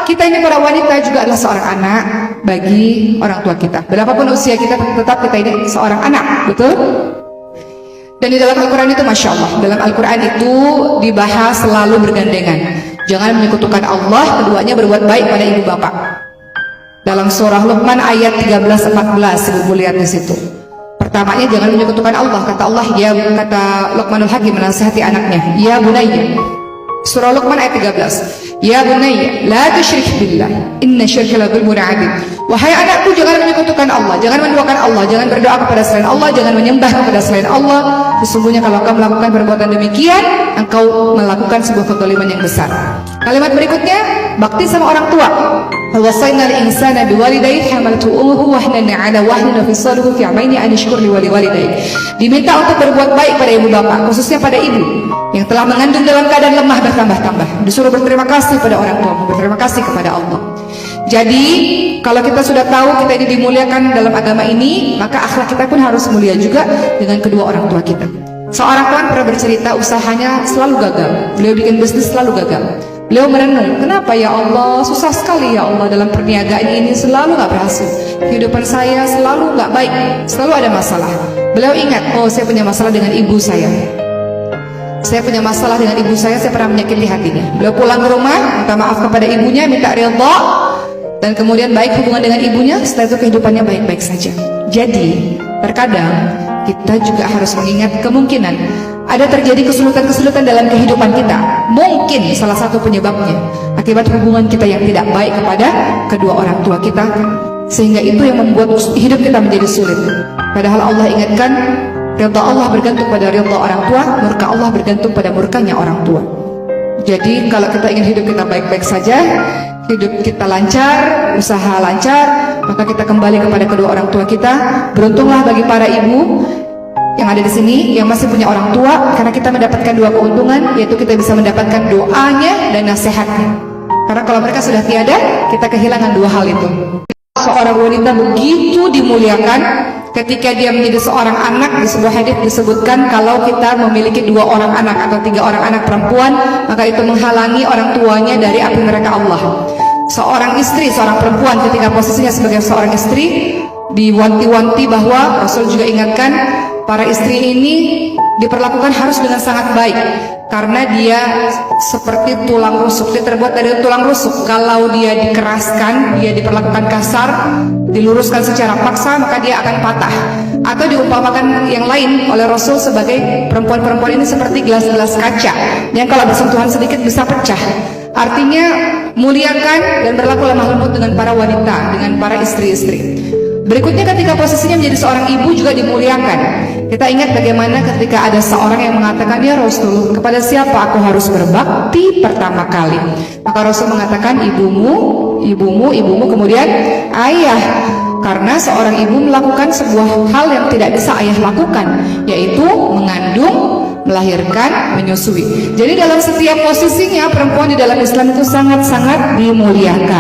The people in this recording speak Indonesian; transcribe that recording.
kita ini para wanita juga adalah seorang anak bagi orang tua kita. Berapapun usia kita, tetap kita ini seorang anak, betul? Dan di dalam Al-Quran itu, Masya Allah, dalam Al-Quran itu dibahas selalu bergandengan. Jangan menyekutukan Allah, keduanya berbuat baik pada ibu bapak. Dalam surah Luqman ayat 13-14, Ibu lihat di situ. Pertamanya jangan menyekutukan Allah. Kata Allah, ya, kata Luqmanul Hakim menasihati anaknya, ya bunayya. Surah Luqman ayat 13. Ya bunayya, la tusyrik billah, inna syirka la dzulmun adzim. Wahai anakku, jangan menyekutukan Allah, jangan menduakan Allah, jangan berdoa kepada selain Allah, jangan menyembah kepada selain Allah. Sesungguhnya kalau engkau melakukan perbuatan demikian, engkau melakukan sebuah kezaliman yang besar. Kalimat berikutnya, bakti sama orang tua. Wasainal insana biwalidayhi hamaltu ummuhu wahnan 'ala wahnin wa fisaluhu fi 'amaini an yashkur li walidayhi. Diminta untuk berbuat baik pada ibu bapak, khususnya pada ibu yang telah mengandung dalam keadaan lemah bertambah-tambah. Disuruh berterima kasih pada orang tua, berterima kasih kepada Allah. Jadi, kalau kita sudah tahu kita ini dimuliakan dalam agama ini, maka akhlak kita pun harus mulia juga dengan kedua orang tua kita. Seorang kawan pernah bercerita usahanya selalu gagal. Beliau bikin bisnis selalu gagal. Beliau merenung, kenapa ya Allah, susah sekali ya Allah dalam perniagaan ini selalu gak berhasil. Kehidupan saya selalu gak baik, selalu ada masalah. Beliau ingat, oh saya punya masalah dengan ibu saya. Saya punya masalah dengan ibu saya pernah menyakiti hatinya. Beliau pulang ke rumah, minta maaf kepada ibunya, minta ridha, dan kemudian baik hubungan dengan ibunya. Setelah itu kehidupannya baik-baik saja. Jadi, terkadang kita juga harus mengingat kemungkinan ada terjadi kesulitan-kesulitan dalam kehidupan kita. Mungkin salah satu penyebabnya akibat hubungan kita yang tidak baik kepada kedua orang tua kita, sehingga itu yang membuat hidup kita menjadi sulit. Padahal Allah ingatkan, ridha Allah bergantung pada ridha orang tua, murka Allah bergantung pada murkanya orang tua. Jadi kalau kita ingin hidup kita baik-baik saja, hidup kita lancar, usaha lancar, maka kita kembali kepada kedua orang tua kita. Beruntunglah bagi para ibu yang ada di sini yang masih punya orang tua, karena kita mendapatkan dua keuntungan, yaitu kita bisa mendapatkan doanya dan nasihatnya. Karena kalau mereka sudah tiada, kita kehilangan dua hal itu. Seorang wanita begitu dimuliakan ketika dia menjadi seorang anak. Di sebuah hadits disebutkan kalau kita memiliki dua orang anak atau tiga orang anak perempuan, maka itu menghalangi orang tuanya dari api neraka Allah. Seorang istri, seorang perempuan ketika posisinya sebagai seorang istri, diwanti-wanti bahwa Rasul juga ingatkan para istri ini diperlakukan harus dengan sangat baik, karena dia seperti tulang rusuk, dia terbuat dari tulang rusuk. Kalau dia dikeraskan, dia diperlakukan kasar, diluruskan secara paksa, maka dia akan patah. Atau diumpamakan yang lain oleh Rasul sebagai perempuan-perempuan ini seperti gelas-gelas kaca yang kalau bersentuhan sedikit bisa pecah. Artinya muliakan dan berlaku lemah lembut dengan para wanita, dengan para istri-istri. Berikutnya ketika posisinya menjadi seorang ibu juga dimuliakan. Kita ingat bagaimana ketika ada seorang yang mengatakan, ya Rasul, kepada siapa aku harus berbakti pertama kali? Maka Rasul mengatakan, ibumu, kemudian ayah. Karena seorang ibu melakukan sebuah hal yang tidak bisa ayah lakukan, yaitu mengandung, melahirkan, menyusui. Jadi dalam setiap posisinya perempuan di dalam Islam itu sangat-sangat dimuliakan.